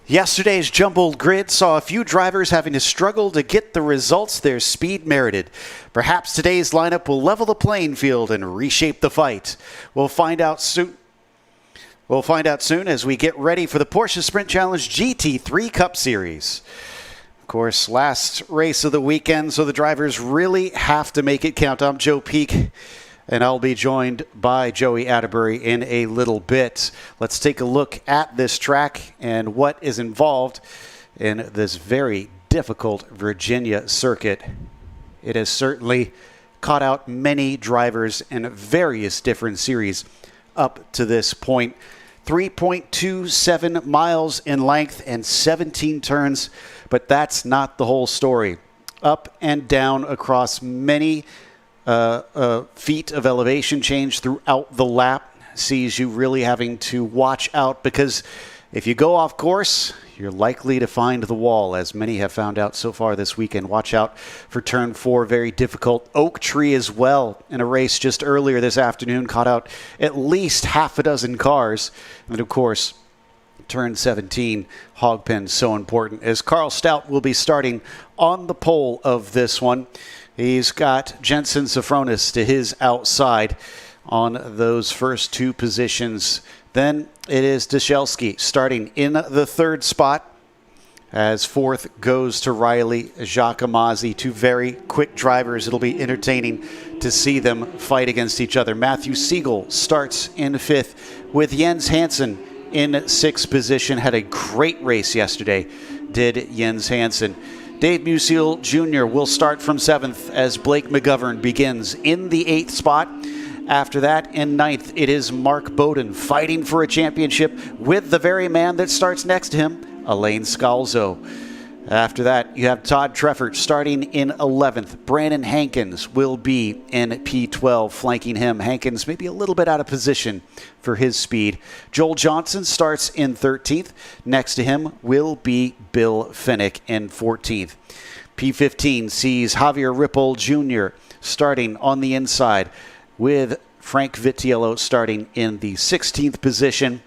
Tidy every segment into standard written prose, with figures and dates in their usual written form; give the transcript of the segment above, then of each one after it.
Yesterday's jumbled grid saw a few drivers having to struggle to get the results their speed merited. Perhaps today's lineup will level the playing field and reshape the fight. We'll find out soon. As we get ready for the Porsche Sprint Challenge GT3 Cup Series. Of course, last race of the weekend, so the drivers really have to make it count. I'm Joe Peak, and I'll be joined by Joey Atterbury in a little bit. Let's take a look at this track and what is involved in this very difficult Virginia circuit. It has certainly caught out many drivers in various different series up to this point. 3.27 miles in length and 17 turns, but that's not the whole story. Up and down across many feet of elevation change throughout the lap sees you really having to watch out, because if you go off course, you're likely to find the wall, as many have found out so far this weekend. Watch out for turn 4, very difficult. Oak Tree as well, in a race just earlier this afternoon, caught out at least half a dozen cars. And of course, turn 17, Hogpen, so important, as Carl Stout will be starting on the pole of this one. He's got Jensen Sofronis to his outside on those first two positions. Then it is Dyshelski starting in the third spot, as fourth goes to Riley Giacomazzi, two very quick drivers. It'll be entertaining to see them fight against each other. Matthew Siegel starts in fifth, with Jens Hansen in sixth position. Had a great race yesterday, did Jens Hansen. Dave Musial Jr. will start from seventh as Blake McGovern begins in the eighth spot. After that, in ninth, it is Mark Bowden fighting for a championship with the very man that starts next to him, Alain Scalzo. After that, you have Todd Treffert starting in 11th. Brandon Hankins will be in P12, flanking him. Hankins maybe a little bit out of position for his speed. Joel Johnson starts in 13th. Next to him will be Bill Finnick in 14th. P15 sees Javier Ripple Jr. starting on the inside, with Frank Vitiello starting in the 16th position.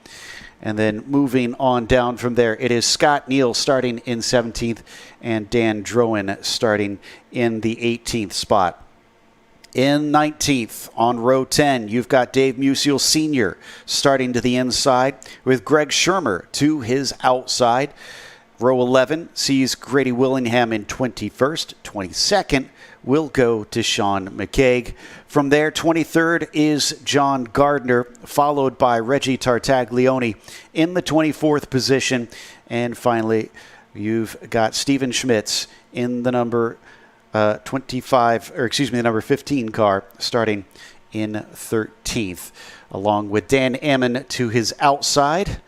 And then moving on down from there, it is Scott Neal starting in 17th and Dan Drowan starting in the 18th spot. In 19th, on row 10, you've got Dave Musial Sr. starting to the inside, with Greg Shermer to his outside. Row 11 sees Grady Willingham in 21st. 22nd will go to Sean McCaig. From there, 23rd is John Gardner, followed by Reggie Tartaglione in the 24th position. And finally, you've got Steven Schmitz in the number 15 car, starting in 13th, along with Dan Ammon to his outside.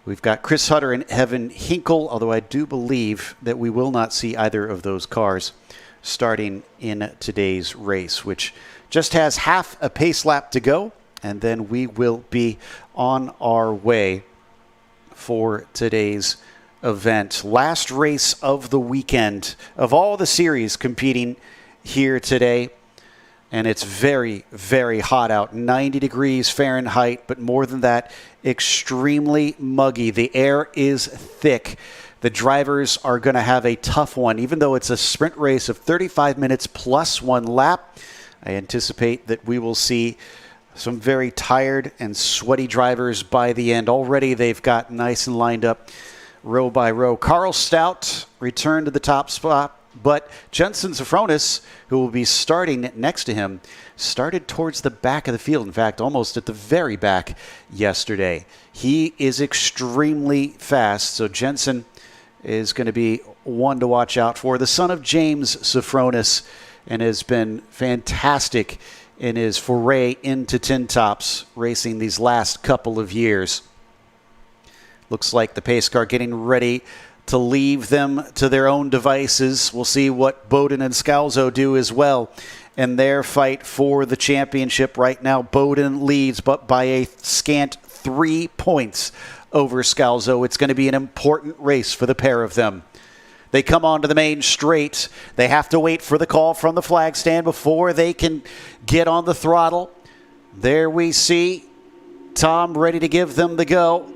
We've got Chris Hutter and Evan Hinkle, although I do believe that we will not see either of those cars starting in today's race, which just has half a pace lap to go, and then we will be on our way for today's event. Last race of the weekend of all the series competing here today. And it's very, very hot out, 90 degrees Fahrenheit, but more than that, extremely muggy. The air is thick. The drivers are going to have a tough one. Even though it's a sprint race of 35 minutes plus one lap, I anticipate that we will see some very tired and sweaty drivers by the end. Already they've got nice and lined up row by row. Carl Stout returned to the top spot, but Jensen Sofronis, who will be starting next to him, started towards the back of the field. In fact, almost at the very back yesterday. He is extremely fast, so Jensen is going to be one to watch out for. The son of James Sofronis, and has been fantastic in his foray into tin tops racing these last couple of years. Looks like the pace car getting ready to leave them to their own devices. We'll see what Bowden and Scalzo do as well in their fight for the championship. Right now, Bowden leads, but by a scant 3 points over Scalzo. It's going to be an important race for the pair of them. They come onto the main straight. They have to wait for the call from the flag stand before they can get on the throttle. There we see Tom ready to give them the go.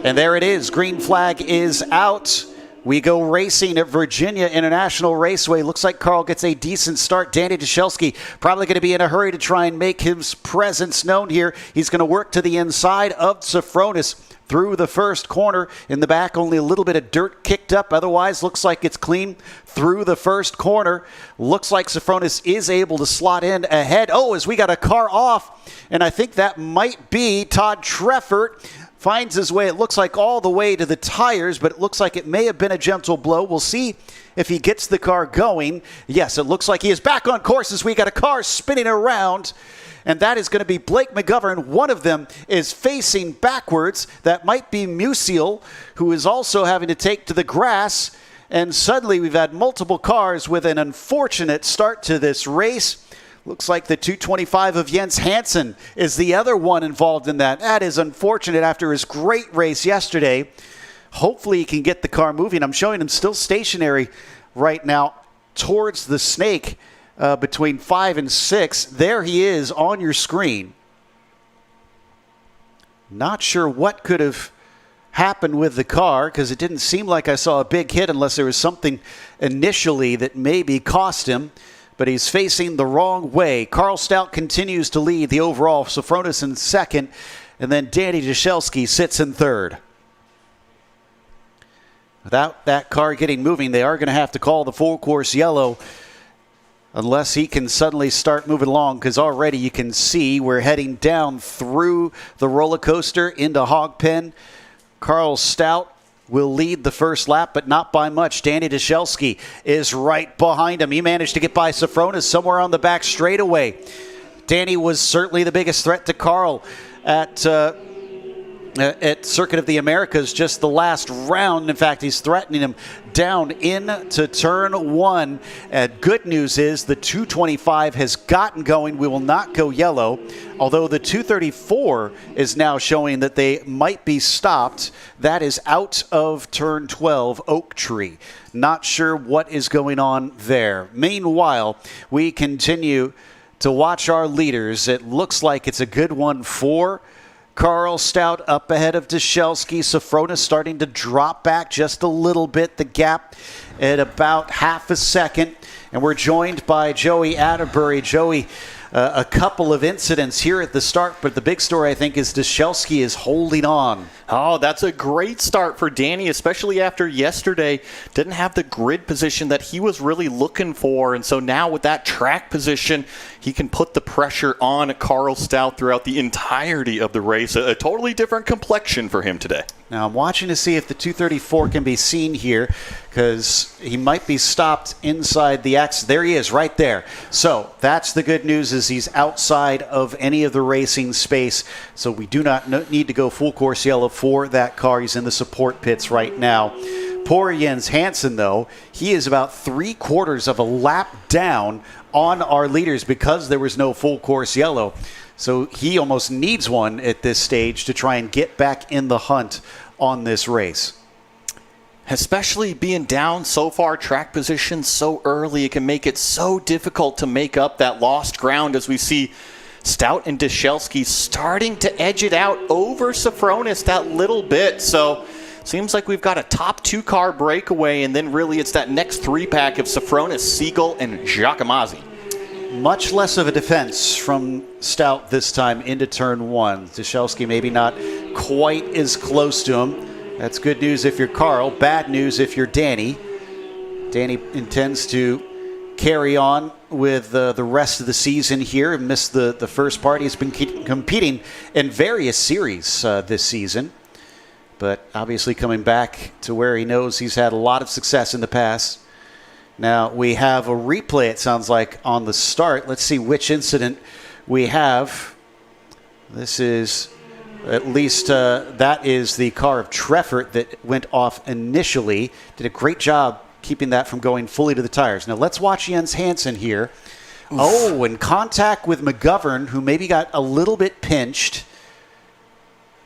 And there it is. Green flag is out. We go racing at Virginia International Raceway. Looks like Carl gets a decent start. Danny Dashelski probably going to be in a hurry to try and make his presence known here. He's going to work to the inside of Sofronis through the first corner. In the back, only a little bit of dirt kicked up. Otherwise, looks like it's clean through the first corner. Looks like Sofronis is able to slot in ahead. Oh, as we got a car off, and I think that might be Todd Treffert. Finds his way, it looks like, all the way to the tires, but it looks like it may have been a gentle blow. We'll see if he gets the car going. Yes, it looks like he is back on course as we got a car spinning around, and that is going to be Blake McGovern. One of them is facing backwards. That might be Musial, who is also having to take to the grass, and suddenly we've had multiple cars with an unfortunate start to this race. Looks like the 225 of Jens Hansen is the other one involved in that. That is unfortunate after his great race yesterday. Hopefully he can get the car moving. I'm showing him still stationary right now towards the snake between 5 and 6. There he is on your screen. Not sure what could have happened with the car because it didn't seem like I saw a big hit unless there was something initially that maybe cost him. But he's facing the wrong way. Carl Stout continues to lead the overall. Sofronis in second, and then Danny Dashelski sits in third. Without that car getting moving, they are going to have to call the full course yellow unless he can suddenly start moving along, because already you can see we're heading down through the roller coaster into Hog Pen. Carl Stout will lead the first lap, but not by much. Danny Dashelski is right behind him. He managed to get by Sofronis somewhere on the back straightaway. Danny was certainly the biggest threat to Carl at Circuit of the Americas just the last round. In fact, he's threatening him down into turn 1. Good news is the 225 has gotten going. We will not go yellow, although the 234 is now showing that they might be stopped. That is out of turn 12, Oak Tree. Not sure what is going on there. Meanwhile, we continue to watch our leaders. It looks like it's a good one for Carl Stout up ahead of Dashelski. Sofronis starting to drop back just a little bit. The gap at about half a second. And we're joined by Joey Atterbury. Joey, a couple of incidents here at the start, but the big story, I think, is Dashelski is holding on. Oh, that's a great start for Danny, especially after yesterday didn't have the grid position that he was really looking for. And so now with that track position, he can put the pressure on Carl Stout throughout the entirety of the race. A totally different complexion for him today. Now I'm watching to see if the 234 can be seen here, because he might be stopped inside the X. There he is right there. So that's the good news, is he's outside of any of the racing space. So we do not need to go full course yellow for that car. He's in the support pits right now. Poor Jens Hansen, though, he is about 3/4 of a lap down on our leaders because there was no full course yellow. So he almost needs one at this stage to try and get back in the hunt on this race. Especially being down so far track position so early, it can make it so difficult to make up that lost ground as we see Stout and Dashelski starting to edge it out over Sofronis that little bit. So seems like we've got a top 2-car breakaway, and then really it's that next 3-pack of Sofronis, Siegel, and Giacomazzi. Much less of a defense from Stout this time into turn 1. Dashelski maybe not quite as close to him. That's good news if you're Carl. Bad news if you're Danny. Danny intends to carry on with the rest of the season here and missed the first part. He's been competing in various series this season, but obviously coming back to where he knows he's had a lot of success in the past. Now we have a replay, it sounds like, on the start. Let's see which incident we have. This is, at least that is the car of Treffert that went off initially. Did a great job keeping that from going fully to the tires. Now let's watch Jens Hansen here. Oof. Oh, in contact with McGovern, who maybe got a little bit pinched.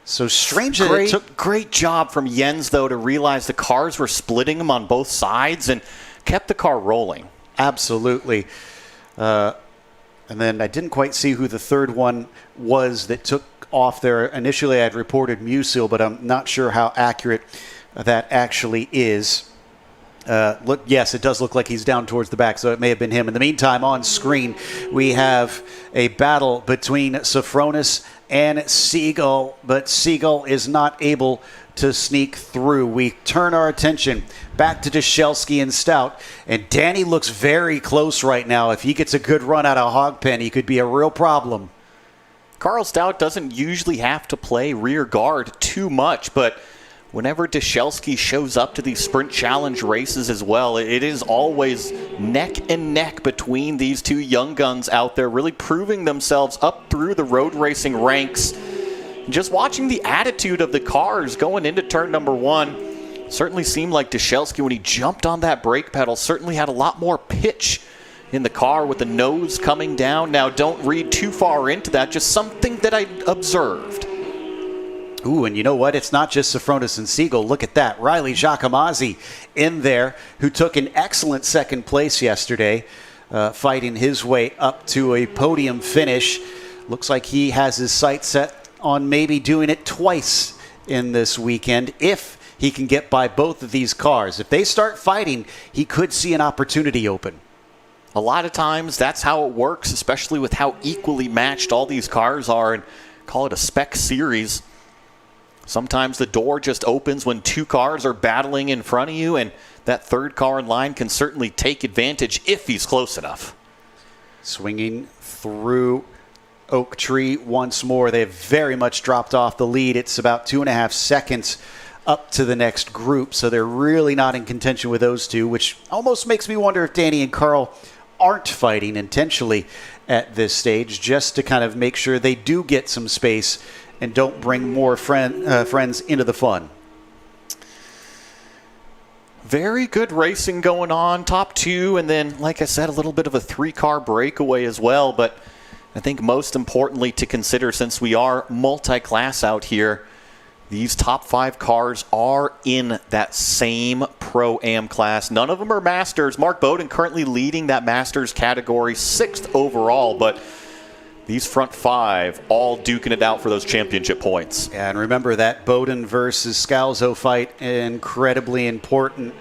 So strange that it took... Great job from Jens, though, to realize the cars were splitting him on both sides and kept the car rolling. Absolutely. And then I didn't quite see who the third one was that took off there. Initially, I had reported Musil, but I'm not sure how accurate that actually is. Yes, it does look like he's down towards the back, so it may have been him. In the meantime, on screen, we have a battle between Sofronis and Siegel, but Siegel is not able to sneak through. We turn our attention back to Deschelsky and Stout, and Danny looks very close right now. If he gets a good run out of Hogpen, he could be a real problem. Carl Stout doesn't usually have to play rear guard too much, but whenever Deschelsky shows up to these sprint challenge races as well, it is always neck and neck between these two young guns out there, really proving themselves up through the road racing ranks. Just watching the attitude of the cars going into turn number one, certainly seemed like Deschelsky, when he jumped on that brake pedal, certainly had a lot more pitch in the car with the nose coming down. Now, don't read too far into that, just something that I observed. Ooh, and you know what? It's not just Sofronis and Siegel. Look at that. Riley Giacomazzi in there, who took an excellent second place yesterday, fighting his way up to a podium finish. Looks like he has his sights set on maybe doing it twice in this weekend if he can get by both of these cars. If they start fighting, he could see an opportunity open. A lot of times that's how it works, especially with how equally matched all these cars are, and call it a spec series. Sometimes the door just opens when two cars are battling in front of you, and that third car in line can certainly take advantage if he's close enough. Swinging through Oak Tree once more. They have very much dropped off the lead. It's about 2.5 seconds up to the next group, so they're really not in contention with those two, which almost makes me wonder if Danny and Carl aren't fighting intentionally at this stage, just to kind of make sure they do get some space and don't bring more friends into the fun. Very good racing going on, top two, and then, like I said, a little bit of a three-car breakaway as well. But I think most importantly to consider, since we are multi-class out here, these top five cars are in that same Pro-Am class. None of them are Masters. Mark Bowden currently leading that Masters category, 6th overall, but these front five all duking it out for those championship points. Yeah, and remember that Bowden versus Scalzo fight, incredibly important.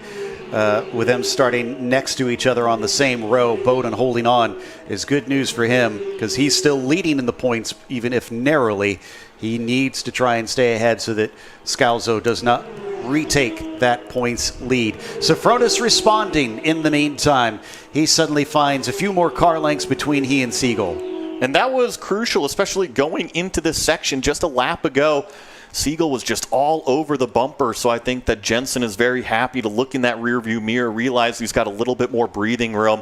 With them starting next to each other on the same row, Bowden holding on is good news for him because he's still leading in the points, even if narrowly. He needs to try and stay ahead so that Scalzo does not retake that points lead. Sofronis responding in the meantime. He suddenly finds a few more car lengths between he and Siegel. And that was crucial, especially going into this section just a lap ago. Siegel was just all over the bumper, so I think that Jensen is very happy to look in that rearview mirror, realize he's got a little bit more breathing room.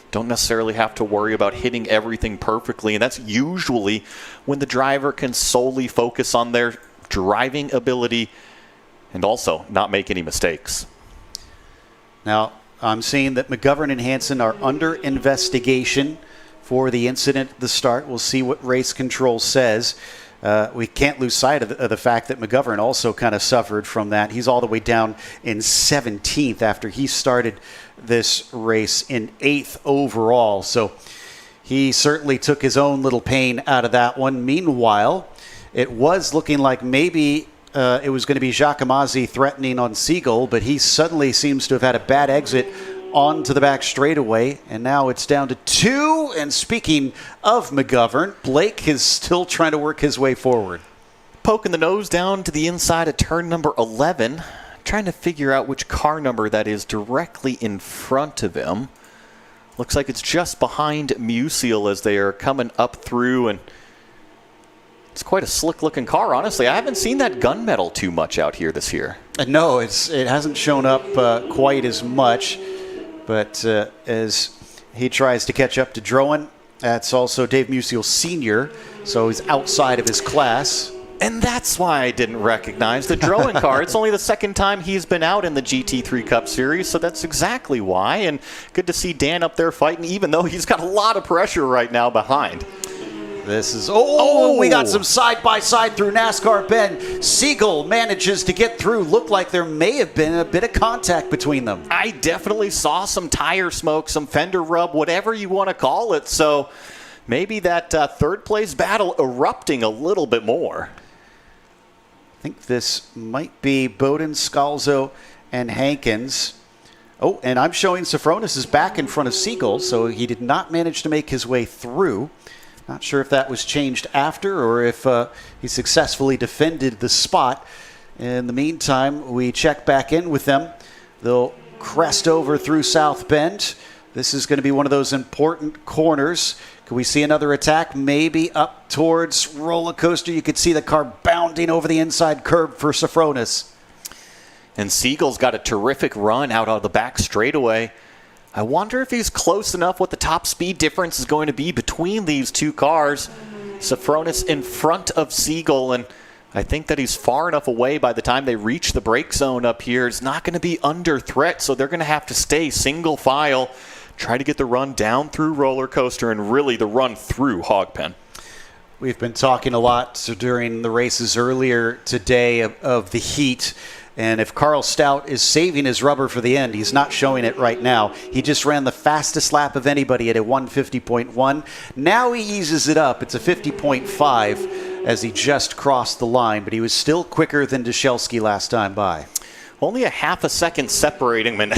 Don't necessarily have to worry about hitting everything perfectly, and that's usually when the driver can solely focus on their driving ability and also not make any mistakes. Now, I'm seeing that McGovern and Hansen are under investigation for the incident at the start. We'll see what race control says. We can't lose sight of the fact that McGovern also kind of suffered from that. He's all the way down in 17th after he started this race in 8th overall. So he certainly took his own little pain out of that one. Meanwhile, it was looking like maybe it was going to be Giacomazzi threatening on Siegel, but he suddenly seems to have had a bad exit onto the back straightaway, and now it's down to 2. And speaking of McGovern, Blake is still trying to work his way forward. Poking the nose down to the inside of turn number 11, trying to figure out which car number that is directly in front of him. Looks like it's just behind Musil as they are coming up through, and it's quite a slick-looking car, honestly. I haven't seen that gunmetal too much out here this year. No, it hasn't shown up quite as much. But as he tries to catch up to Drowan, that's also Dave Musil Sr., so he's outside of his class. And that's why I didn't recognize the Drowan car. It's only the second time he's been out in the GT3 Cup Series, so that's exactly why. And good to see Dan up there fighting, even though he's got a lot of pressure right now behind. This is, we got some side-by-side through NASCAR Bend. Siegel manages to get through. Looked like there may have been a bit of contact between them. I definitely saw some tire smoke, some fender rub, whatever you want to call it. So maybe that third place battle erupting a little bit more. I think this might be Bowden, Scalzo, and Hankins. Oh, and I'm showing Sofronis is back in front of Siegel, so he did not manage to make his way through. Not sure if that was changed after or if he successfully defended the spot. In the meantime, we check back in with them. They'll crest over through South Bend. This is going to be one of those important corners. Can we see another attack? Maybe up towards Roller Coaster. You could see the car bounding over the inside curb for Sofronis. And Siegel's got a terrific run out of the back straightaway. I wonder if he's close enough what the top speed difference is going to be between these two cars. Sofronis in front of Siegel, and I think that he's far enough away by the time they reach the brake zone up here. It's not going to be under threat, so they're going to have to stay single file, try to get the run down through Roller Coaster and really the run through Hogpen. We've been talking a lot during the races earlier today of the heat. And if Carl Stout is saving his rubber for the end, he's not showing it right now. He just ran the fastest lap of anybody at a 150.1. Now he eases it up. It's a 50.5 as he just crossed the line, but he was still quicker than Dyshelski last time by. Only a half a second separating him.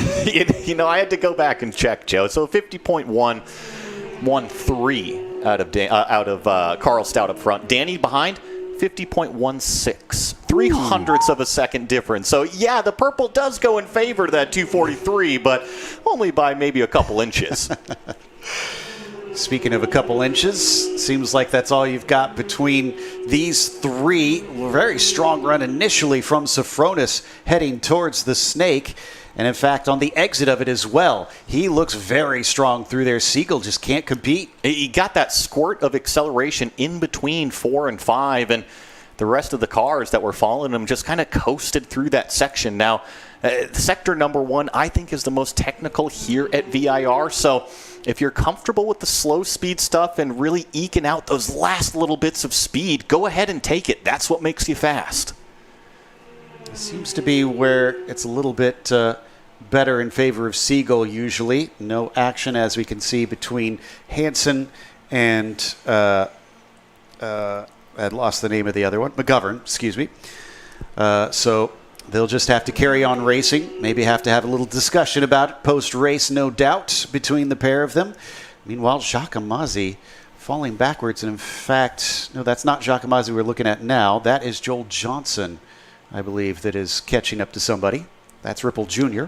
You know, I had to go back and check, Joe. So 50.113 out of Carl Stout up front. Danny behind, 50.16. 0.03 of a second difference. So, yeah, the purple does go in favor of that 243, but only by maybe a couple inches. Speaking of a couple inches, seems like that's all you've got between these three. Very strong run initially from Sofronis heading towards the Snake. And in fact, on the exit of it as well, he looks very strong through there. Siegel just can't compete. He got that squirt of acceleration in between 4 and 5, and the rest of the cars that were following him just kind of coasted through that section. Now, sector number 1, I think, is the most technical here at VIR. So if you're comfortable with the slow speed stuff and really eking out those last little bits of speed, go ahead and take it. That's what makes you fast. It seems to be where it's a little bit better in favor of Siegel usually. No action, as we can see, between Hansen and I'd lost the name of the other one. McGovern, excuse me. So they'll just have to carry on racing. Maybe have to have a little discussion about it post-race, no doubt, between the pair of them. Meanwhile, Jacques Amazzi falling backwards. And in fact, no, that's not Jacques Amazzi we're looking at now. That is Joel Johnson, I believe, that is catching up to somebody. That's Ripple Jr.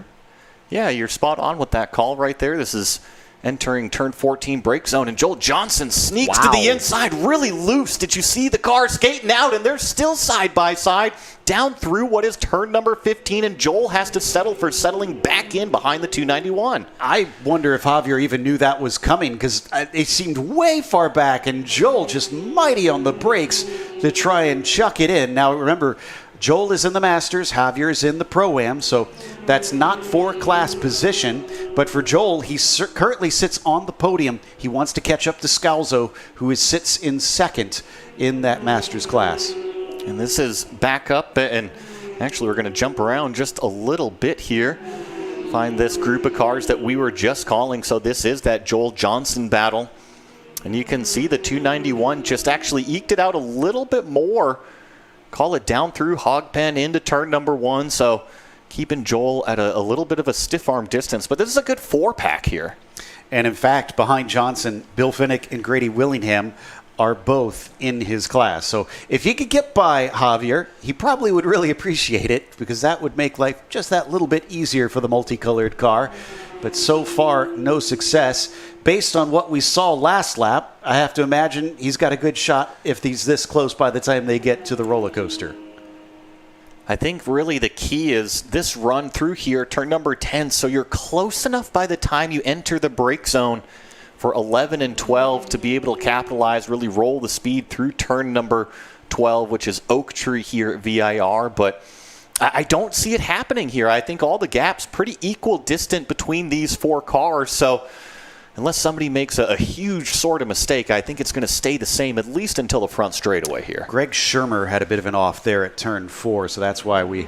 Yeah, you're spot on with that call right there. This is entering turn 14 brake zone, and Joel Johnson sneaks to the inside really loose. Did you see the car skating out? And they're still side by side down through what is turn number 15, and Joel has to settle for settling back in behind the 291. I wonder if Javier even knew that was coming, because it seemed way far back, and Joel just mighty on the brakes to try and chuck it in. Now remember, Joel is in the Masters, Javier is in the Pro-Am, so that's not for class position. But for Joel, he currently sits on the podium. He wants to catch up to Scalzo, who sits in second in that Masters class. And this is back up, and actually we're going to jump around just a little bit here. Find this group of cars that we were just calling. So this is that Joel Johnson battle. And you can see the 291 just actually eked it out a little bit more. Call it down through Hogpen into turn number 1. So keeping Joel at a little bit of a stiff arm distance. But this is a good 4-pack here. And in fact, behind Johnson, Bill Finnick and Grady Willingham are both in his class. So if he could get by Javier, he probably would really appreciate it, because that would make life just that little bit easier for the multicolored car. But so far, no success. Based on what we saw last lap, I have to imagine he's got a good shot if he's this close by the time they get to the roller coaster. I think really the key is this run through here, turn number 10, so you're close enough by the time you enter the brake zone for 11 and 12 to be able to capitalize, really roll the speed through turn number 12, which is Oak Tree here at VIR. But I don't see it happening here. I think all the gaps pretty equal distant between these 4 cars. So unless somebody makes a huge sort of mistake, I think it's going to stay the same at least until the front straightaway here. Greg Shermer had a bit of an off there at turn 4, so that's why we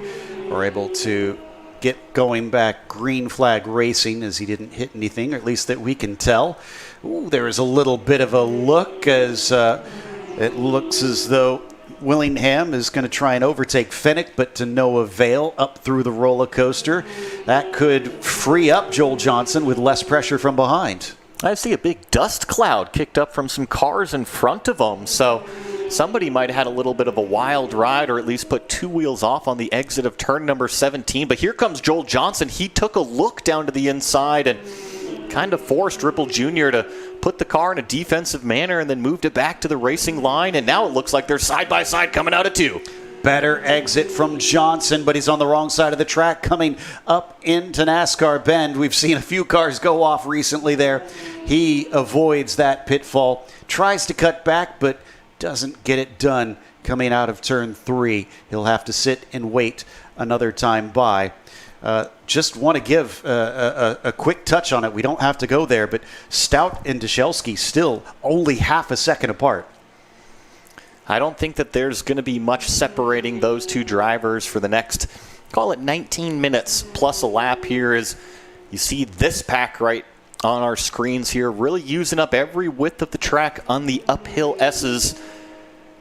were able to get going back green flag racing as he didn't hit anything, or at least that we can tell. Ooh, there is a little bit of a look as it looks as though Willingham is going to try and overtake Fennick, but to no avail up through the roller coaster. That could free up Joel Johnson with less pressure from behind. I see a big dust cloud kicked up from some cars in front of him, so somebody might have had a little bit of a wild ride, or at least put two wheels off on the exit of turn number 17. But here comes Joel Johnson. He took a look down to the inside and kind of forced Ripple Jr. to put the car in a defensive manner and then moved it back to the racing line. And now it looks like they're side by side coming out of two. Better exit from Johnson, but he's on the wrong side of the track coming up into NASCAR Bend. We've seen a few cars go off recently there. He avoids that pitfall, tries to cut back, but doesn't get it done coming out of turn 3. He'll have to sit and wait another time by. Just want to give a quick touch on it. We don't have to go there, but Stout and Dyshelski still only half a second apart. I don't think that there's going to be much separating those two drivers for the next, call it 19 minutes plus a lap here, as you see this pack right on our screens here, really using up every width of the track on the uphill S's,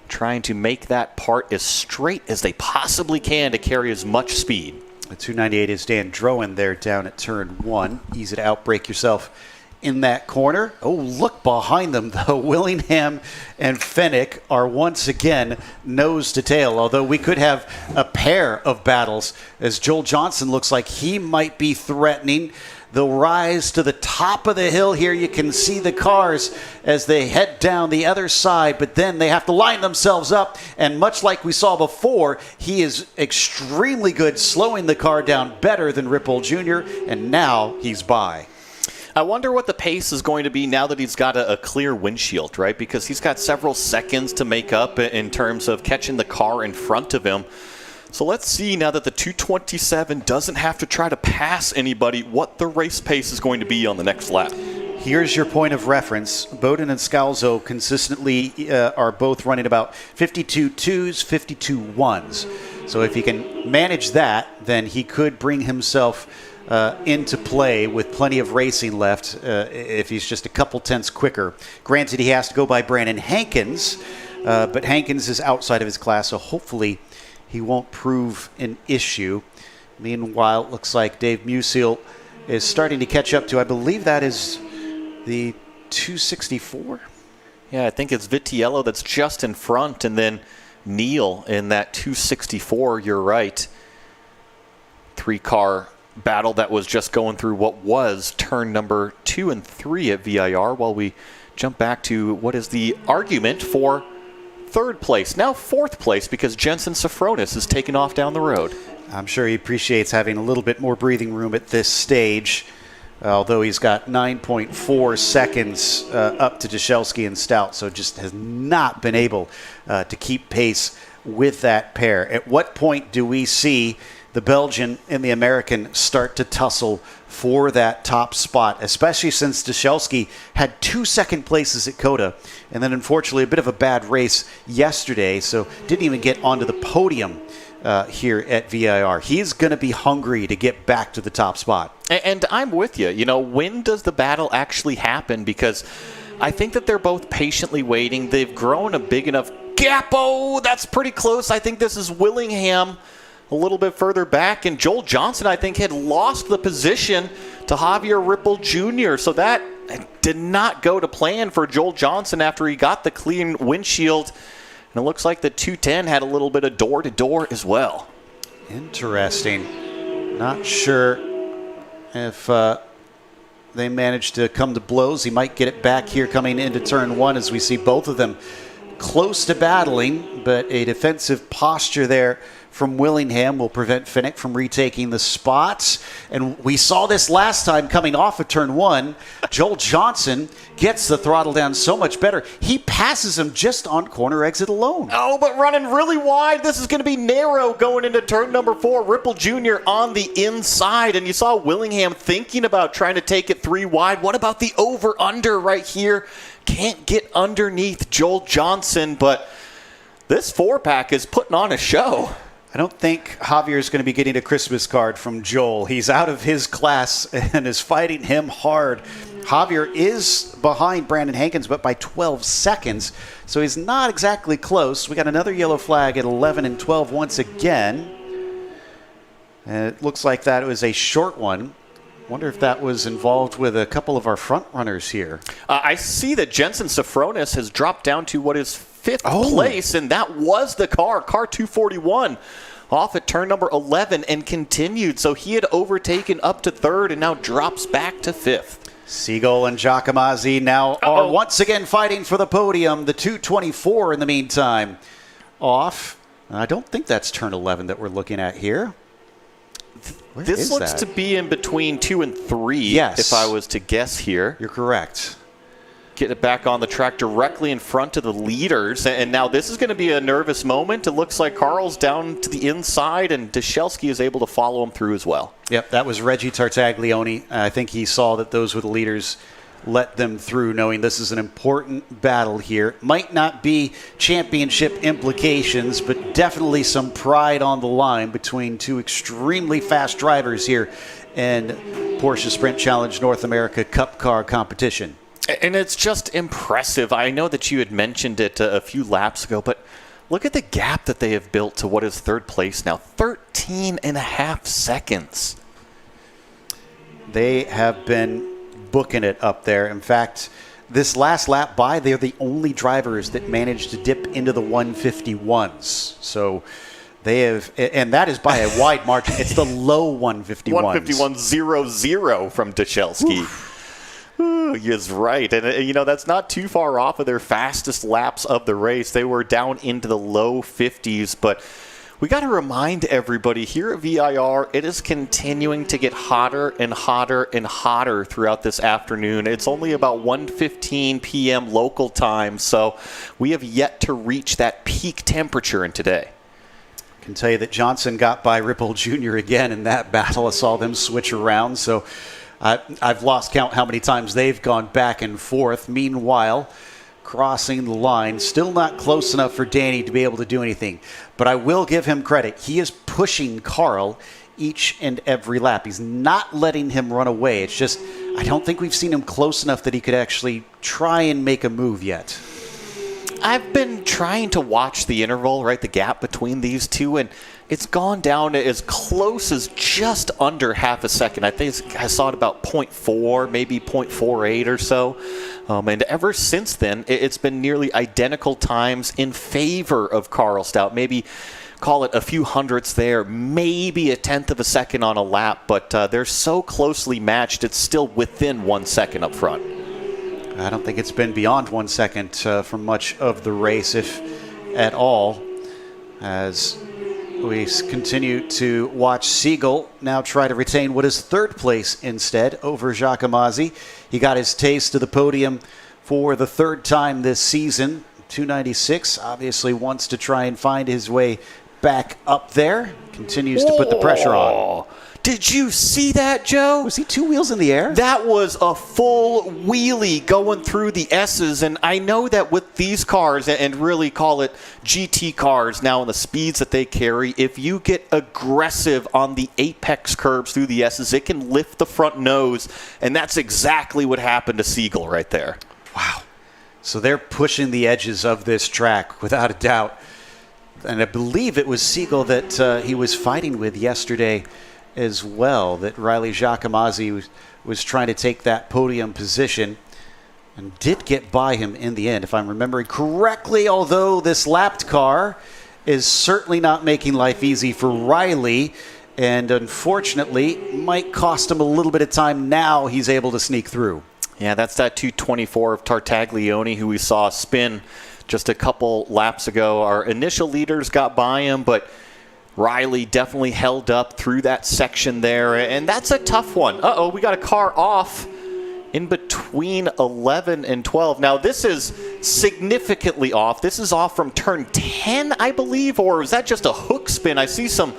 trying to make that part as straight as they possibly can to carry as much speed. The 298 is Dan Drowan there down at turn 1. Easy to outbrake yourself in that corner. Oh, look behind them, though. Willingham and Fennick are once again nose to tail, although we could have a pair of battles as Joel Johnson looks like he might be threatening the rise to the top of the hill here. You can see the cars as they head down the other side, but then they have to line themselves up, and much like we saw before, he is extremely good slowing the car down, better than Ripple Jr., and now he's by. I wonder what the pace is going to be now that he's got a clear windshield, right? Because he's got several seconds to make up in terms of catching the car in front of him. So let's see, now that the 227 doesn't have to try to pass anybody, what the race pace is going to be on the next lap. Here's your point of reference. Bowden and Scalzo consistently are both running about 52.2s, 52.1s. So if he can manage that, then he could bring himself into play with plenty of racing left if he's just a couple tenths quicker. Granted, he has to go by Brandon Hankins, but Hankins is outside of his class, so hopefully he won't prove an issue. Meanwhile, it looks like Dave Musial is starting to catch up to, I believe that is the 264. Yeah, I think it's Vitiello that's just in front, and then Neal in that 264. You're right. 3-car battle that was just going through what was turn number 2 and 3 at VIR, while we jump back to what is the argument for third place, now fourth place, because Jensen Sofronis is taking off down the road. I'm sure he appreciates having a little bit more breathing room at this stage, although he's got 9.4 seconds up to Dyshelski and Stout, so just has not been able to keep pace with that pair. At what point do we see the Belgian and the American start to tussle for that top spot, especially since Dyshelski had 2 second places at COTA, and then unfortunately a bit of a bad race yesterday, so didn't even get onto the podium here at VIR. He's going to be hungry to get back to the top spot. And I'm with you. You know, when does the battle actually happen? Because I think that they're both patiently waiting. They've grown a big enough gap. Oh, that's pretty close. I think this is Willingham a little bit further back, and Joel Johnson, I think, had lost the position to Javier Ripple Jr., so that did not go to plan for Joel Johnson after he got the clean windshield, and it looks like the 210 had a little bit of door-to-door as well. Interesting. Not sure if they managed to come to blows. He might get it back here coming into turn 1 as we see both of them close to battling, but a defensive posture there from Willingham will prevent Fennick from retaking the spots. And we saw this last time coming off of turn 1. Joel Johnson gets the throttle down so much better. He passes him just on corner exit alone. Oh, but running really wide. This is going to be narrow going into turn number 4. Ripple Jr. on the inside. And you saw Willingham thinking about trying to take it 3 wide. What about the over-under right here? Can't get underneath Joel Johnson, but this 4-pack is putting on a show. I don't think Javier is going to be getting a Christmas card from Joel. He's out of his class and is fighting him hard. Javier is behind Brandon Hankins, but by 12 seconds, so he's not exactly close. We got another yellow flag at 11 and 12 once again. And it looks like that was a short one. Wonder if that was involved with a couple of our front runners here. I see that Jensen Sofronis has dropped down to what is fifth place, and that was the car 241, off at turn number 11 and continued. So he had overtaken up to third and now drops back to fifth. Siegel and Giacomazzi now are once again fighting for the podium. The 224 in the meantime off. I don't think that's turn 11 that we're looking at here. This looks to be in between 2 and 3, yes, if I was to guess here. You're correct. Get it back on the track directly in front of the leaders. And now this is going to be a nervous moment. It looks like Carl's down to the inside, and Deschelsky is able to follow him through as well. Yep, that was Reggie Tartaglione. I think he saw that those were the leaders, let them through, knowing this is an important battle here. Might not be championship implications, but definitely some pride on the line between two extremely fast drivers here in Porsche Sprint Challenge North America Cup car competition. And it's just impressive. I know that you had mentioned it a few laps ago, but look at the gap that they have built to what is third place now. 13 and a half seconds. They have been booking it up there. In fact, this last lap by, they're the only drivers that managed to dip into the 151s. So they have, and that is by a wide margin. It's the low 151s. 151.00 from Deschelsky. He's right. And, you know, that's not too far off of their fastest laps of the race. They were down into the low 50s, but we got to remind everybody here at VIR, it is continuing to get hotter and hotter and hotter throughout this afternoon. It's only about 1:15 p.m. local time, so we have yet to reach that peak temperature in today. I can tell you that Johnson got by Ripple Jr. again in that battle. I saw them switch around, so I've lost count how many times they've gone back and forth. Meanwhile, crossing the line, still not close enough for Danny to be able to do anything. But I will give him credit. He is pushing Carl each and every lap. He's not letting him run away. It's just, I don't think we've seen him close enough that he could actually try and make a move yet. I've been trying to watch the interval, right, the gap between these two, and it's gone down as close as just under half a second. I think I saw it about 0.4, maybe 0.48 or so. And ever since then, it's been nearly identical times in favor of Carl Stout. Maybe call it a few hundredths there, maybe a tenth of a second on a lap, but they're so closely matched, it's still within 1 second up front. I don't think it's been beyond 1 second for much of the race, if at all, as we continue to watch Siegel now try to retain what is third place instead over Giacomazzi. He got his taste of the podium for the third time this season. 296 obviously wants to try and find his way back up there. Continues to put the pressure on. Did you see that, Joe? Was he two wheels in the air? That was a full wheelie going through the S's, and I know that with these cars, and really call it GT cars now and the speeds that they carry, if you get aggressive on the apex curves through the S's, it can lift the front nose, and that's exactly what happened to Siegel right there. Wow. So they're pushing the edges of this track, without a doubt. And I believe it was Siegel that he was fighting with yesterday as well, that Riley Giacomazzi was trying to take that podium position and did get by him in the end, if I'm remembering correctly, although this lapped car is certainly not making life easy for Riley, and unfortunately might cost him a little bit of time. Now he's able to sneak through. Yeah, that's that 224 of Tartaglione, who we saw spin just a couple laps ago. Our initial leaders got by him, but Riley definitely held up through that section there, and that's a tough one. We got a car off in between 11 and 12. Now, this is significantly off. This is off from turn 10, I believe, or is that just a hook spin? I see some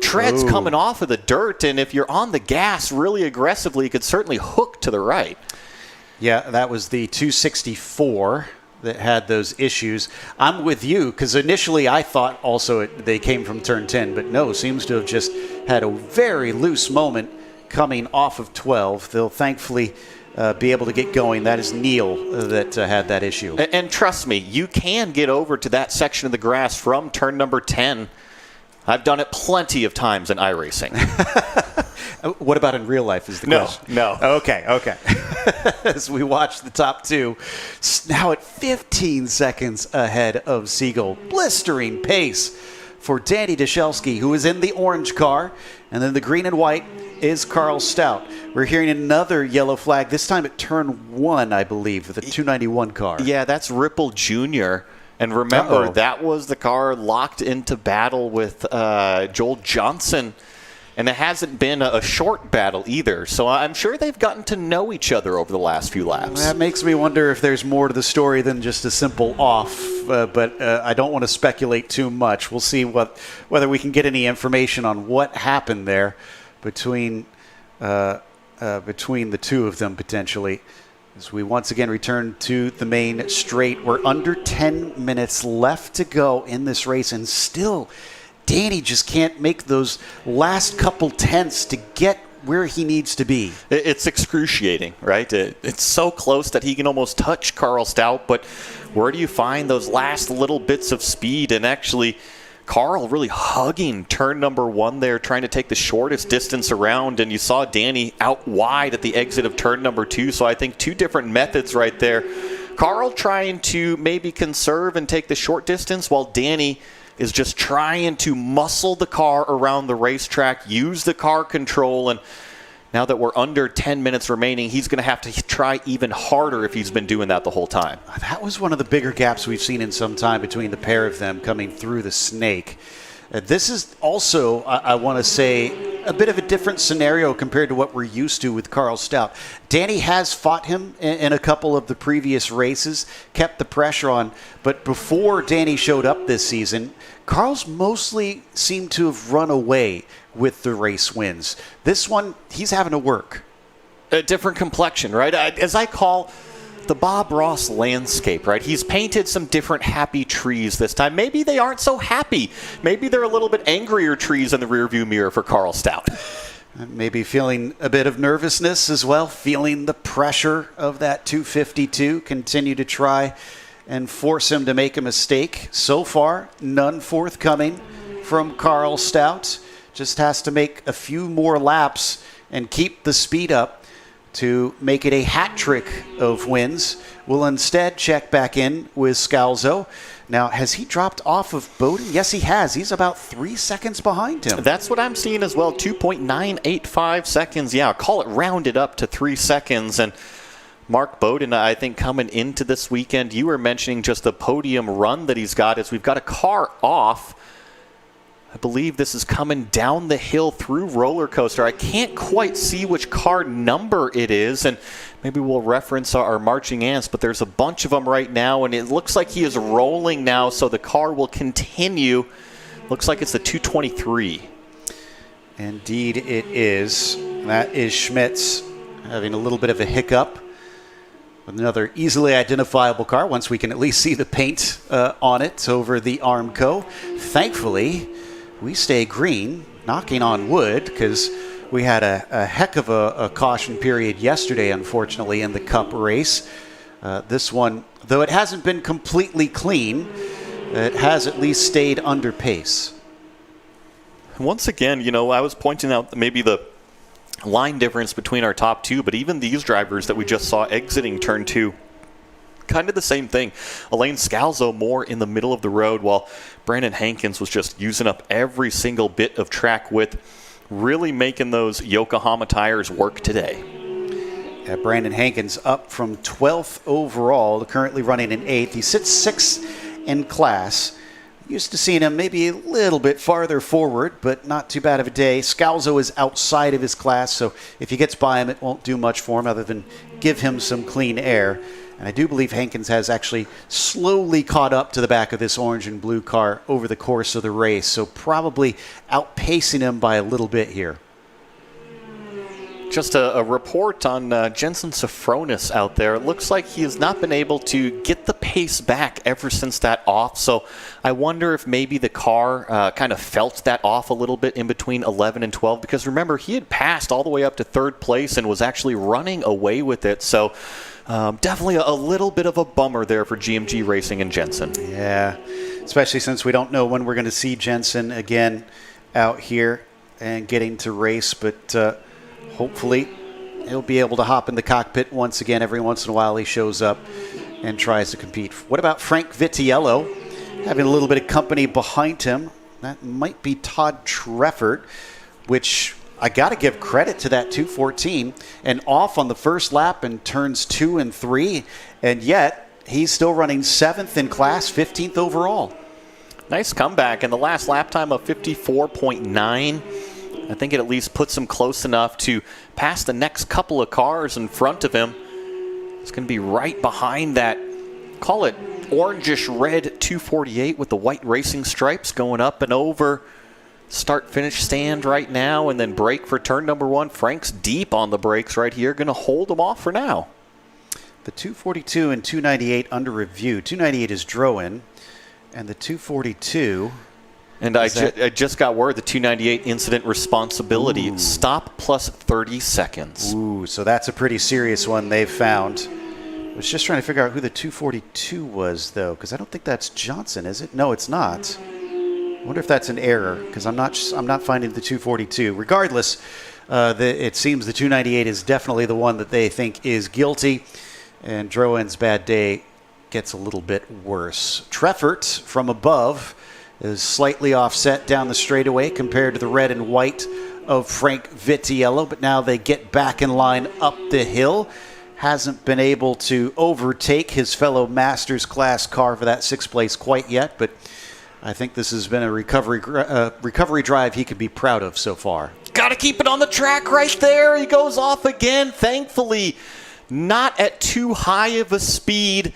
treads coming off of the dirt, and if you're on the gas really aggressively, you could certainly hook to the right. Yeah, that was the 264 that had those issues. I'm with you, because initially I thought also they came from turn 10, but no, seems to have just had a very loose moment coming off of 12. They'll thankfully be able to get going. That is Neil that had that issue. And trust me, you can get over to that section of the grass from turn number 10. I've done it plenty of times in iRacing. What about in real life is the question? No. Okay. As we watch the top two, now at 15 seconds ahead of Siegel. Blistering pace for Danny Deschelsky, who is in the orange car. And then the green and white is Carl Stout. We're hearing another yellow flag, this time at turn 1, I believe, for the 291 car. Yeah, that's Ripple Jr., and remember, that was the car locked into battle with Joel Johnson. And it hasn't been a short battle either. So I'm sure they've gotten to know each other over the last few laps. That makes me wonder if there's more to the story than just a simple off. But I don't want to speculate too much. We'll see whether we can get any information on what happened there between the two of them potentially. As we once again return to the main straight, we're under 10 minutes left to go in this race, and still Danny just can't make those last couple tenths to get where he needs to be. It's excruciating, right? It's so close that he can almost touch Carl Stout, but where do you find those last little bits of speed? And actually, Carl really hugging turn number 1 there, trying to take the shortest distance around, and you saw Danny out wide at the exit of turn number 2, so I think two different methods right there. Carl trying to maybe conserve and take the short distance, while Danny is just trying to muscle the car around the racetrack, use the car control, and now that we're under 10 minutes remaining, he's going to have to try even harder if he's been doing that the whole time. That was one of the bigger gaps we've seen in some time between the pair of them coming through the snake. This is also, I want to say, a bit of a different scenario compared to what we're used to with Carl Stout. Danny has fought him in a couple of the previous races, kept the pressure on, but before Danny showed up this season, Carl's mostly seemed to have run away with the race wins. This one, he's having to work. A different complexion, right? As I call the Bob Ross landscape, right? He's painted some different happy trees this time. Maybe they aren't so happy. Maybe they're a little bit angrier trees in the rearview mirror for Carl Stout. Maybe feeling a bit of nervousness as well, feeling the pressure of that 252, continue to try and force him to make a mistake. So far, none forthcoming from Carl Stout. Just has to make a few more laps and keep the speed up to make it a hat trick of wins. We'll instead check back in with Scalzo. Now, has he dropped off of Bowden? Yes, he has. He's about 3 seconds behind him. That's what I'm seeing as well, 2.985 seconds. Yeah, call it rounded up to 3 seconds. And Mark Bowden, I think, coming into this weekend, you were mentioning just the podium run that he's got. As we've got a car off, I believe this is coming down the hill through roller coaster. I can't quite see which car number it is, and maybe we'll reference our marching ants, but there's a bunch of them right now, and it looks like he is rolling now, so the car will continue. Looks like it's the 223. Indeed it is. That is Schmitz having a little bit of a hiccup with another easily identifiable car, once we can at least see the paint on it over the Armco. Thankfully, we stay green, knocking on wood, because we had a heck of a caution period yesterday, unfortunately, in the Cup race. This one, though it hasn't been completely clean, it has at least stayed under pace. Once again, I was pointing out maybe the line difference between our top two, but even these drivers that we just saw exiting turn 2, kind of the same thing. Elaine Scalzo more in the middle of the road, while Brandon Hankins was just using up every single bit of track width, really making those Yokohama tires work today. Yeah, Brandon Hankins up from 12th overall, currently running in 8th. He sits 6th in class. Used to seeing him maybe a little bit farther forward, but not too bad of a day. Scalzo is outside of his class, so if he gets by him, it won't do much for him other than give him some clean air. And I do believe Hankins has actually slowly caught up to the back of this orange and blue car over the course of the race, so probably outpacing him by a little bit here. Just a report on Jensen Sofronis out there. It looks like he has not been able to get the pace back ever since that off. So I wonder if maybe the car kind of felt that off a little bit in between 11 and 12. Because remember, he had passed all the way up to third place and was actually running away with it. So definitely a little bit of a bummer there for GMG Racing and Jensen. Yeah, especially since we don't know when we're going to see Jensen again out here and getting to race. But hopefully he'll be able to hop in the cockpit once again. Every once in a while he shows up and tries to compete. What about Frank Vitiello? Having a little bit of company behind him. That might be Todd Treffert, which I got to give credit to that 214. And off on the first lap in turns 2 and 3. And yet he's still running 7th in class, 15th overall. Nice comeback. And the last lap time of 54.9. I think it at least puts him close enough to pass the next couple of cars in front of him. It's going to be right behind that, call it orangish red 248 with the white racing stripes going up and over. Start-finish stand right now, and then brake for turn number 1. Frank's deep on the brakes right here, going to hold him off for now. The 242 and 298 under review. 298 is Droin, and the 242... And I just got word, the 298 incident responsibility. Ooh. Stop plus 30 seconds. Ooh, so that's a pretty serious one they've found. I was just trying to figure out who the 242 was, though, because I don't think that's Johnson, is it? No, it's not. I wonder if that's an error, because I'm not finding the 242. Regardless, it seems the 298 is definitely the one that they think is guilty, and Droin's bad day gets a little bit worse. Treffert from above is slightly offset down the straightaway compared to the red and white of Frank Vitiello, but now they get back in line up the hill. Hasn't been able to overtake his fellow Masters class car for that 6th place quite yet, but I think this has been a recovery drive he could be proud of so far. Got to keep it on the track right there. He goes off again, thankfully. Not at too high of a speed.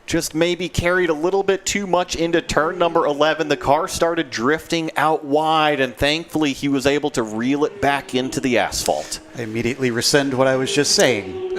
Just maybe carried a little bit too much into turn number 11. The car started drifting out wide, and thankfully he was able to reel it back into the asphalt. I immediately rescind what I was just saying.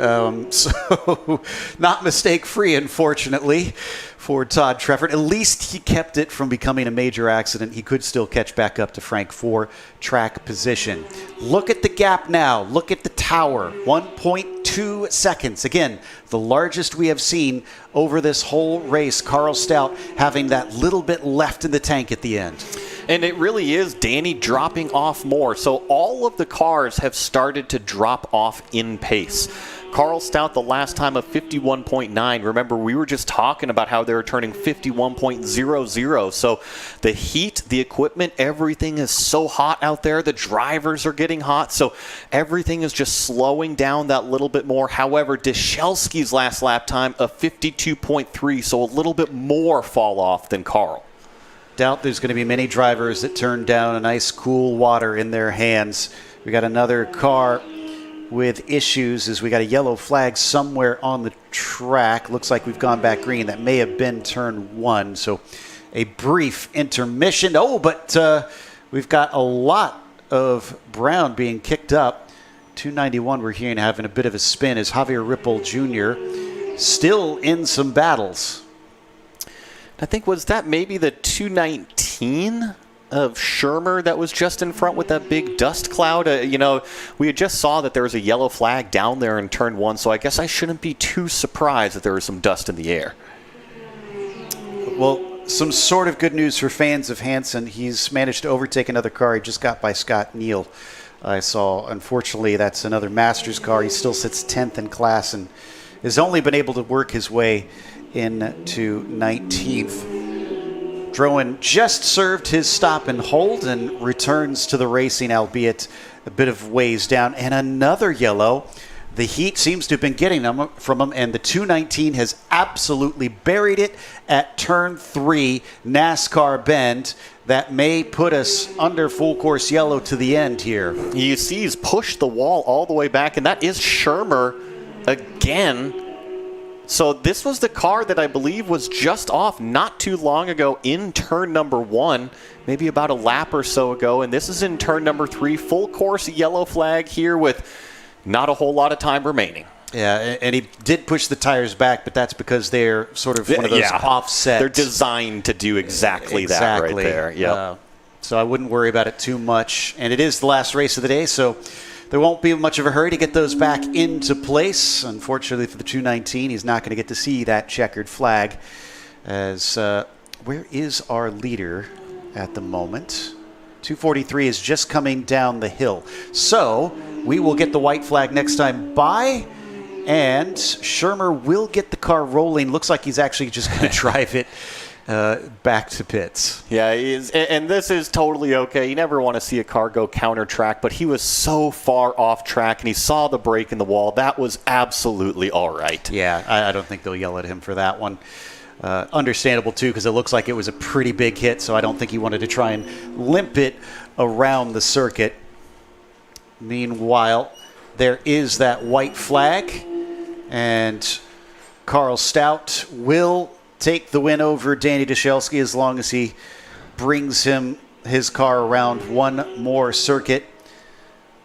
So not mistake-free, unfortunately, for Todd Treffert. At least he kept it from becoming a major accident. He could still catch back up to Frank for track position. Look at the gap now. Look at the tower. 1.2 seconds. Again, the largest we have seen over this whole race. Carl Stout having that little bit left in the tank at the end. And it really is Danny dropping off more. So all of the cars have started to drop off in pace. Carl Stout, the last time of 51.9. Remember, we were just talking about how they were turning 51.00. So the heat, the equipment, everything is so hot out there. The drivers are getting hot. So everything is just slowing down that little bit more. However, Deschelsky's last lap time of 52.3. So a little bit more fall off than Carl. Doubt there's going to be many drivers that turn down a nice cool water in their hands. We got another car with issues as we got a yellow flag somewhere on the track. Looks like we've gone back green. That may have been turn 1. So a brief intermission. Oh, but we've got a lot of brown being kicked up. 291 we're hearing having a bit of a spin as Javier Ripple Jr. still in some battles. I think, was that maybe the 219 of Shermer that was just in front with that big dust cloud? We had just saw that there was a yellow flag down there in turn 1, so I guess I shouldn't be too surprised that there was some dust in the air. Well, some sort of good news for fans of Hansen. He's managed to overtake another car he just got by Scott Neal. I saw, unfortunately, that's another Masters car. He still sits 10th in class and has only been able to work his way into 19th. Droin just served his stop and hold and returns to the racing, albeit a bit of ways down. And another yellow. The heat seems to have been getting them from him, and the 219 has absolutely buried it at turn 3, NASCAR bend. That may put us under full course yellow to the end here. You see he's pushed the wall all the way back, and that is Shermer again. So this was the car that I believe was just off not too long ago in turn number 1, maybe about a lap or so ago. And this is in turn number 3, full course yellow flag here with not a whole lot of time remaining. Yeah, and he did push the tires back, but that's because they're sort of one of those offset. They're designed to do exactly that right there. Yep. So I wouldn't worry about it too much. And it is the last race of the day, so there won't be much of a hurry to get those back into place. Unfortunately for the 219, he's not going to get to see that checkered flag. As where is our leader at the moment? 243 is just coming down the hill. So we will get the white flag next time by. And Shermer will get the car rolling. Looks like he's actually just going to drive it back to pits. Yeah, he is, and this is totally okay. You never want to see a car go counter track, but he was so far off track, and he saw the break in the wall. That was absolutely all right. Yeah, I don't think they'll yell at him for that one. Understandable, too, because it looks like it was a pretty big hit, so I don't think he wanted to try and limp it around the circuit. Meanwhile, there is that white flag. And Carl Stout will take the win over Danny Deshelski as long as he brings his car around one more circuit.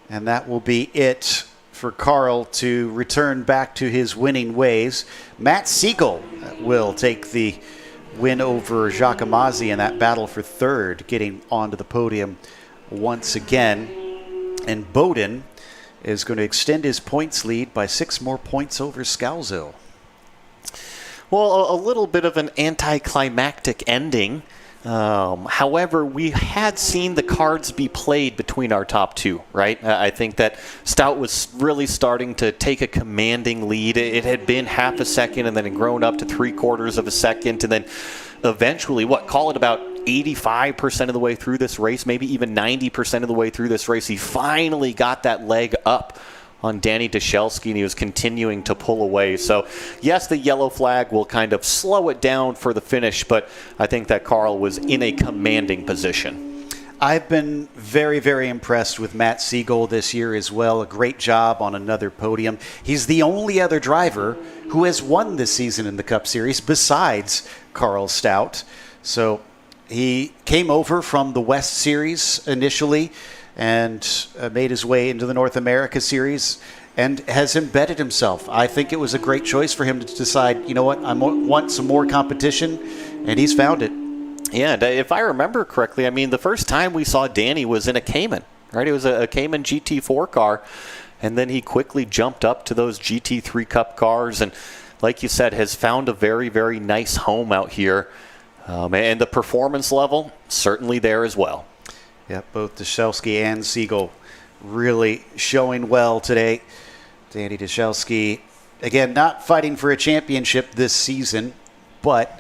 And that will be it for Carl to return back to his winning ways. Matt Siegel will take the win over Jacques Amazzi in that battle for third, getting onto the podium once again. And Bowden is going to extend his points lead by 6 more points over Scalzo. Well, a little bit of an anticlimactic ending. However, we had seen the cards be played between our top two, right? I think that Stout was really starting to take a commanding lead. It had been half a second and then it grown up to 3/4 of a second. And then eventually, call it about 85% of the way through this race, maybe even 90% of the way through this race, he finally got that leg up on Danny Deshelski, and he was continuing to pull away. So, yes, the yellow flag will kind of slow it down for the finish, but I think that Carl was in a commanding position. I've been very, very impressed with Matt Siegel this year as well. A great job on another podium. He's the only other driver who has won this season in the Cup Series besides Carl Stout. So he came over from the West Series initially and made his way into the North America Series and has embedded himself. I think it was a great choice for him to decide, you know what, I want some more competition, and he's found it. Yeah, and if I remember correctly, I mean, the first time we saw Danny was in a Cayman, right? It was a Cayman GT4 car, and then he quickly jumped up to those GT3 Cup cars and, like you said, has found a very, very nice home out here. And the performance level, certainly there as well. Yeah, both Deshelski and Siegel really showing well today. Danny Deshelski, again, not fighting for a championship this season, but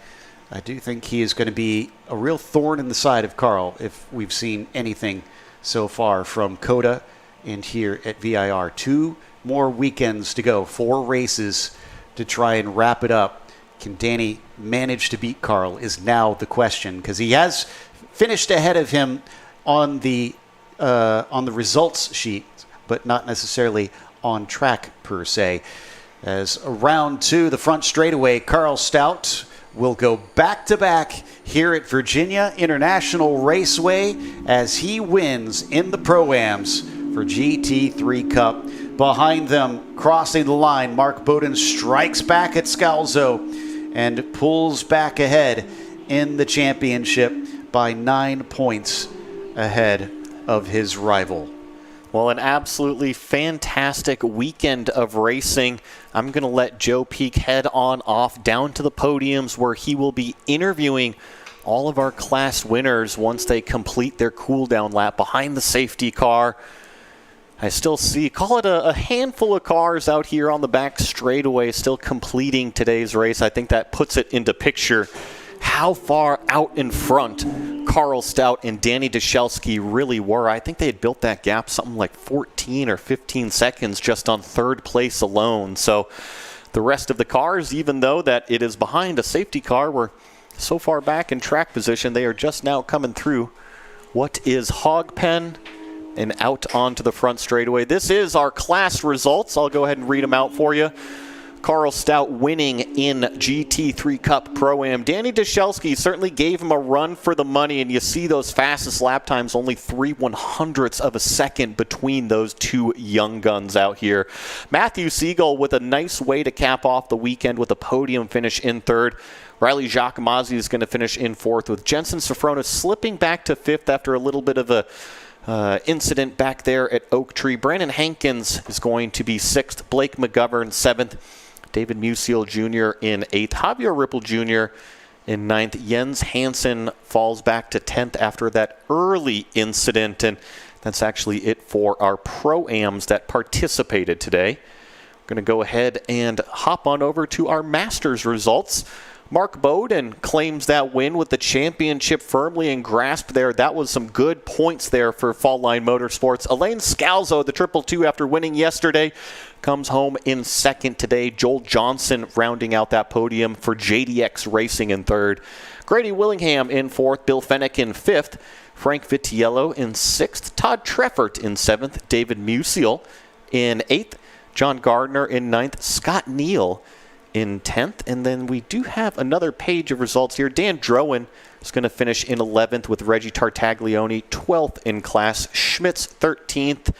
I do think he is going to be a real thorn in the side of Carl if we've seen anything so far from COTA and here at VIR. 2 more weekends to go, 4 races to try and wrap it up. Can Danny manage to beat Carl is now the question, because he has finished ahead of him on the results sheet, but not necessarily on track per se. As round 2, the front straightaway, Carl Stout will go back-to-back here at Virginia International Raceway as he wins in the Pro-Ams for GT3 Cup. Behind them, crossing the line, Mark Bowden strikes back at Scalzo and pulls back ahead in the championship by 9 points ahead of his rival. Well, an absolutely fantastic weekend of racing. I'm going to let Joe Peak head on off down to the podiums where he will be interviewing all of our class winners once they complete their cool-down lap behind the safety car. I still see, call it a handful of cars out here on the back straightaway still completing today's race. I think that puts it into picture how far out in front Carl Stout and Danny Deshelski really were. I think they had built that gap something like 14 or 15 seconds just on third place alone. So the rest of the cars, even though that it is behind a safety car, were so far back in track position, they are just now coming through what is hog pen and out onto the front straightaway. This is our class results. I'll go ahead and read them out for you. Carl Stout winning in GT3 Cup Pro-Am. Danny Dashelski certainly gave him a run for the money, and you see those fastest lap times, only 3/100ths of a second between those two young guns out here. Matthew Siegel with a nice way to cap off the weekend with a podium finish in third. Riley Giacomazzi is going to finish in fourth, with Jensen Sofronis slipping back to fifth after a little bit of a incident back there at Oak Tree. Brandon Hankins is going to be sixth. Blake McGovern seventh. David Musial Jr. in 8th. Javier Ripple Jr. in 9th. Jens Hansen falls back to 10th after that early incident. And that's actually it for our Pro-Ams that participated today. We're going to go ahead and hop on over to our Masters results. Mark Bowden claims that win with the championship firmly in grasp there. That was some good points there for Fall Line Motorsports. Elaine Scalzo, the 222 after winning yesterday, comes home in second today. Joel Johnson rounding out that podium for JDX Racing in third. Grady Willingham in fourth. Bill Fennick in fifth. Frank Vitiello in sixth. Todd Treffert in seventh. David Musial in eighth. John Gardner in ninth. Scott Neal in 10th. And then we do have another page of results here. Dan Drowan is going to finish in 11th with Reggie Tartaglione 12th in class. Schmitz 13th.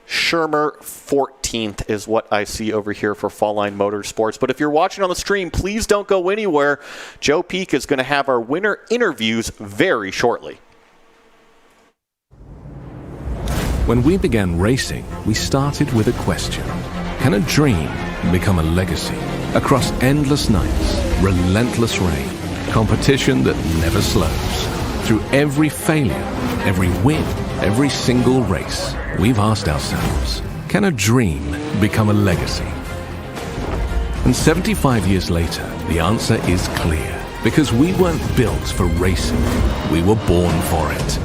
Shermer 14th is what I see over here for Fall Line Motorsports. But if you're watching on the stream, please don't go anywhere. Joe Peak is going to have our winner interviews very shortly. When we began racing, we started with a question. Can a dream become a legacy? Across endless nights, relentless rain, competition that never slows. Through every failure, every win, every single race, we've asked ourselves, can a dream become a legacy? And 75 years later, the answer is clear. Because we weren't built for racing, we were born for it.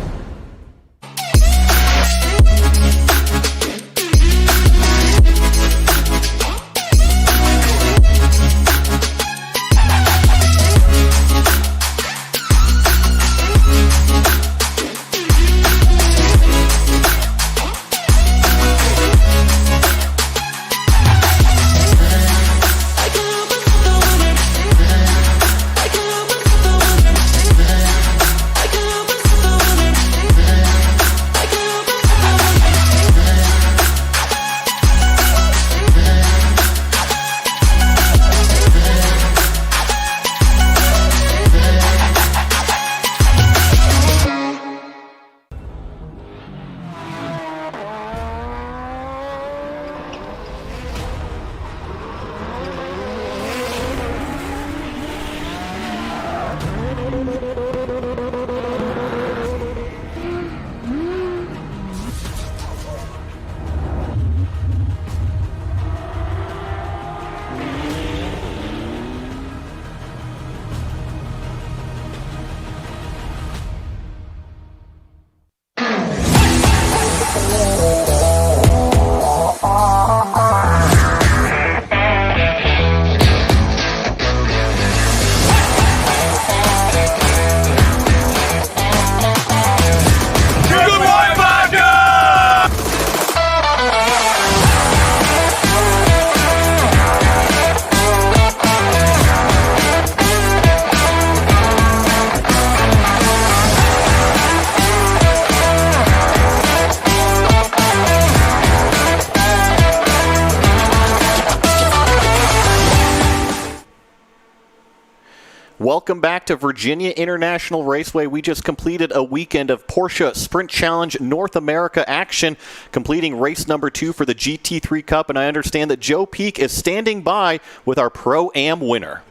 Welcome back to Virginia International Raceway. We just completed a weekend of Porsche Sprint Challenge North America action, completing race number 2 for the GT3 Cup, and I understand that Joe Peak is standing by with our Pro-Am winner.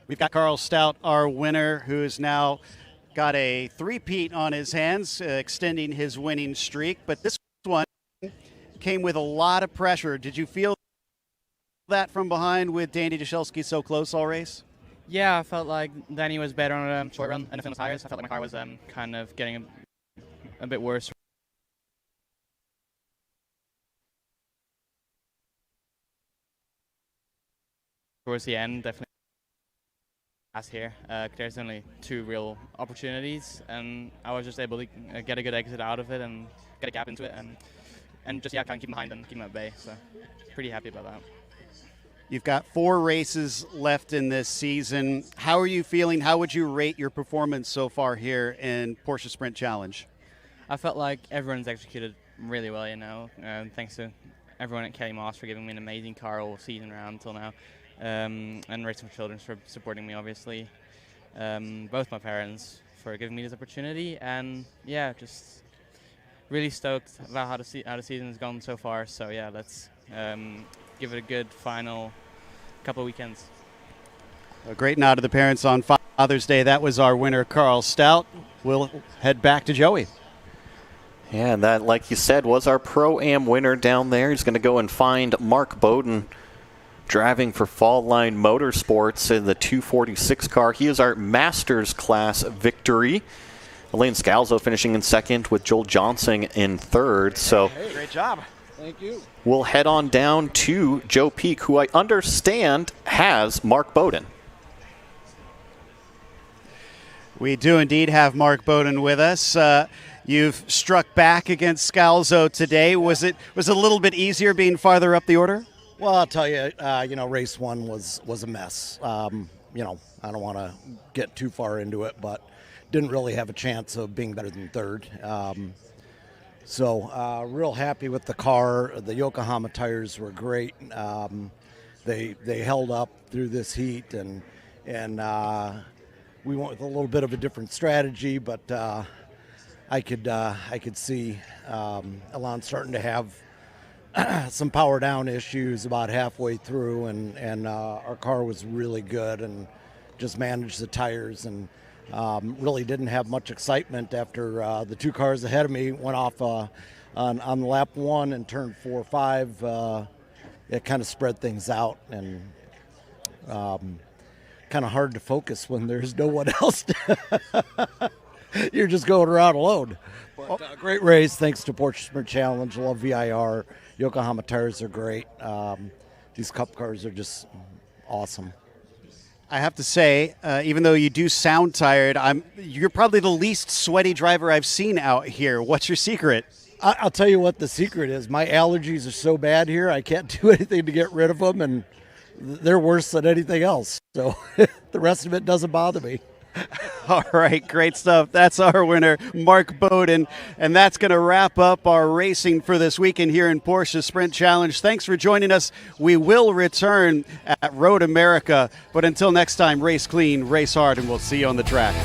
We've got Carl Stout, our winner, who's now got a three-peat on his hands, extending his winning streak. But this one came with a lot of pressure. Did you feel that from behind with Danny Dashelski so close all race? Yeah, I felt like Danny was better on a short run and the tires. I felt like my car was kind of getting a bit worse towards the end. Definitely last here. There's only 2 real opportunities, and I was just able to get a good exit out of it and get a gap into it. And and just kind of keep them behind and keep them at bay. So pretty happy about that. You've got 4 races left in this season. How are you feeling? How would you rate your performance so far here in Porsche Sprint Challenge? I felt like everyone's executed really well, thanks to everyone at Kelly Moss for giving me an amazing car all season round until now, and Racing for Children for supporting me, obviously. Both my parents for giving me this opportunity, and yeah, just really stoked about how the season has gone so far. So yeah, let's give it a good final couple of weekends. A great nod to the parents on Father's Day. That was our winner, Carl Stout. We'll head back to Joey. Yeah, and that, like you said, was our Pro-Am winner down there. He's going to go and find Mark Bowden driving for Fall Line Motorsports in the 246 car. He is our Masters class victory. Elaine Scalzo finishing in second with Joel Johnson in third. So hey, great job. Thank you. We'll head on down to Joe Peak, who I understand has Mark Bowden. We do indeed have Mark Bowden with us. You've struck back against Scalzo today. Was it a little bit easier being farther up the order? Well, I'll tell you, race 1 was a mess. I don't want to get too far into it, but didn't really have a chance of being better than third. So real happy with the car. The Yokohama tires were great. They held up through this heat, and we went with a little bit of a different strategy, but I could see Alon starting to have some power down issues about halfway through, and our car was really good and just managed the tires, and really didn't have much excitement after the 2 cars ahead of me went off on lap 1 and turn 4, 5. It kind of spread things out, and kind of hard to focus when there's no one else. You're just going around alone. But great race, thanks to Porsche Sprint Challenge. Love VIR. Yokohama tires are great. These Cup cars are just awesome. I have to say, even though you do sound tired, you're probably the least sweaty driver I've seen out here. What's your secret? I'll tell you what the secret is. My allergies are so bad here, I can't do anything to get rid of them, and they're worse than anything else. So the rest of it doesn't bother me. All right, great stuff. That's our winner, Mark Bowden. And that's going to wrap up our racing for this weekend here in Porsche Sprint Challenge. Thanks for joining us. We will return at Road America. But until next time, race clean, race hard, and we'll see you on the track.